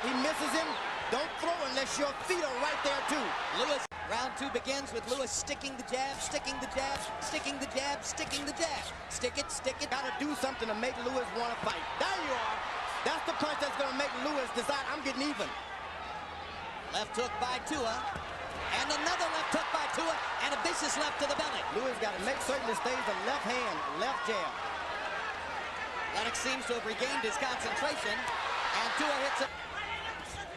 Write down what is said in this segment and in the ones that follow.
He misses him. Don't throw unless your feet are right there, too. Lewis, round two begins with Lewis sticking the jab, sticking the jab, sticking the jab, sticking the jab. Stick it, stick it. Got to do something to make Lewis want to fight. There you are. That's the punch that's going to make Lewis decide I'm getting even. Left hook by Tua. And another left hook by Tua. And a vicious left to the belly. Lewis got to make certain it stays the left hand, left jab. Lennox seems to have regained his concentration. And Tua hits it.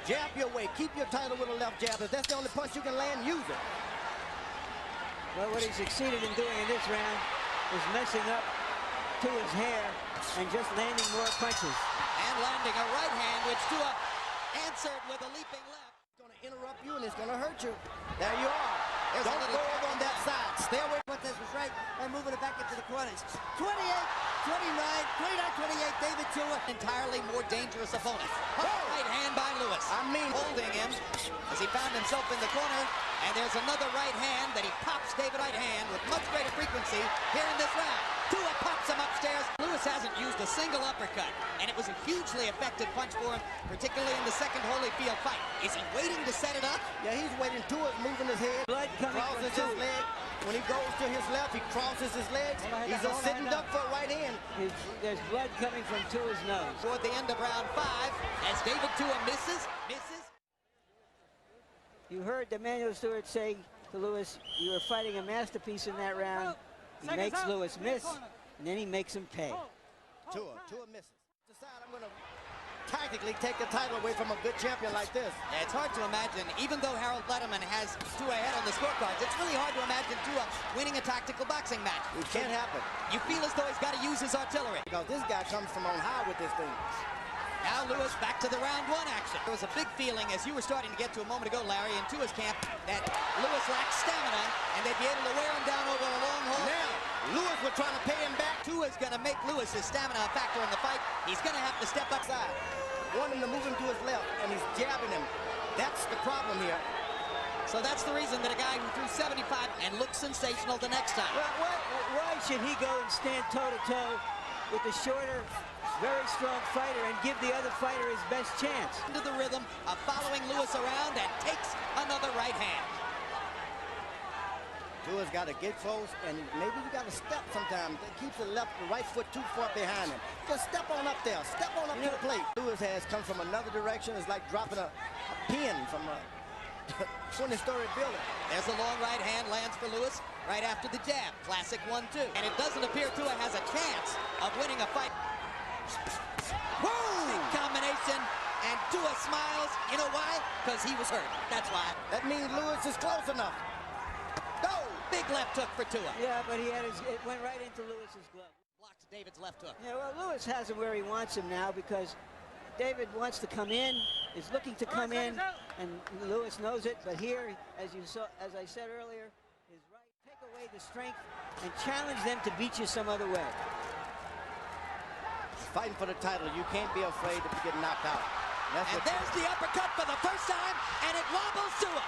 Jab your way. Keep your title with a left jab. If that's the only punch you can land, use it. Well, what he succeeded in doing in this round is messing up Tua's hair and just landing more punches. And landing a right hand, which Tua answered with a leaping left. It's going to interrupt you and it's going to hurt you. There you are. Don't go over on that side. Stay away. Cortez was right by moving it back into the corners. 28, 29, 28, David Tua. Entirely more dangerous opponent. Right hand by Lewis. I mean, holding him as he found himself in the corner. And there's another right hand that he pops David right hand with much greater frequency here in this round. Tua pops him upstairs. Lewis hasn't used a single uppercut, and it was a hugely effective punch for him, particularly in the second Holyfield fight. Is he waiting to set it up? Yeah, he's waiting. Tua's moving his head. Blood coming crosses from his leg. When he goes to his left, he crosses his legs. He's a sitting duck for a right hand. There's blood coming from Tua's nose. Toward the end of round 5, as David Tua misses. You heard Emmanuel Stewart say to Lewis, you were fighting a masterpiece in that round. He makes Lewis miss, and then he makes him pay. Tua misses. Decide I'm going to tactically take the title away from a good champion like this. Yeah, it's hard to imagine, even though Harold Letterman has Tua ahead on the scorecards, it's really hard to imagine Tua winning a tactical boxing match. It can't happen. You feel as though he's got to use his artillery. Because this guy comes from on high with this thing. Now Lewis back to the round 1 action. There was a big feeling, as you were starting to get to a moment ago, Larry, in Tua's camp, that Lewis lacked stamina, and they'd be able to wear him down over a long haul. Now, Lewis was trying to pay him back. Tua's going to make Lewis his stamina a factor in the fight. He's going to have to step outside. Want him to move him to his left, and he's jabbing him. That's the problem here. So that's the reason that a guy who threw 75 and looked sensational the next time. Well, why should he go and stand toe-to-toe with the shorter, very strong fighter and give the other fighter his best chance? Into the rhythm of following Lewis around and takes another right hand. Tua's got to get close, and maybe you got to step sometimes. It keeps the right foot too far behind him. Just step on up there. Step on up to the plate. Lewis has come from another direction. It's like dropping a pin from a 20-story building. There's a long right hand, lands for Lewis right after the jab. Classic 1-2. And it doesn't appear Tua has a chance of winning a fight. Whoa! Big combination, and Tua smiles. You know why? Because he was hurt. That's why. That means Lewis is close enough. Go! Big left hook for Tua. Yeah, but it went right into Lewis's glove. Blocks David's left hook. Yeah, well, Lewis has him where he wants him now because David wants to come in, is looking to come in, and Lewis knows it. But here, as you saw, as I said earlier, his right, take away the strength and challenge them to beat you some other way. Fighting for the title, you can't be afraid to get knocked out. And there's the uppercut for the first time, and it wobbles Tua.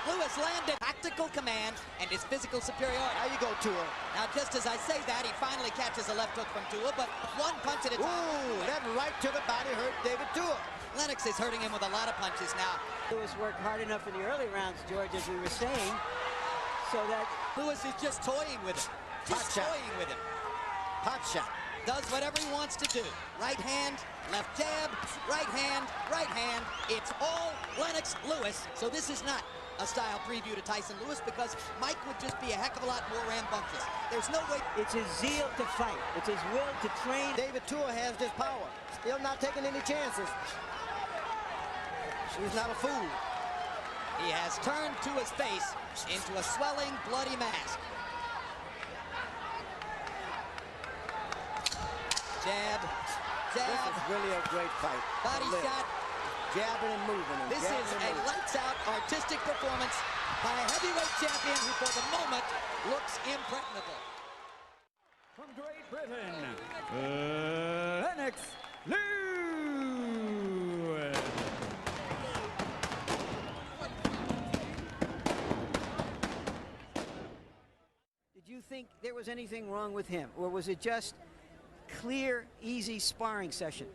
Lewis landed tactical command and his physical superiority. How you go, Tua? Now, just as I say that, he finally catches a left hook from Tua, but one punch at a time. Ooh, that right to the body hurt David Tua. Lennox is hurting him with a lot of punches now. Lewis worked hard enough in the early rounds, George, as we were saying, so that Lewis is just toying with him. Just toying with him. Pot shot. Does whatever he wants to do. Right hand, left jab, right hand, right hand. It's all Lennox Lewis. So this is not a style preview to Tyson Lewis because Mike would just be a heck of a lot more rambunctious. There's no way. It's his zeal to fight. It's his will to train. David Tua has this power. Still not taking any chances. He's not a fool. He has turned Tua's face into a swelling, bloody mask. Jab, jab. This is really a great fight. Body shot. Jabbing and moving. And this is a lights-out artistic performance by a heavyweight champion who, for the moment, looks impregnable. From Great Britain, Lennox Lewis. Did you think there was anything wrong with him, or was it just clear, easy sparring session?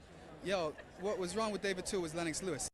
Yo, what was wrong with David too was Lennox Lewis.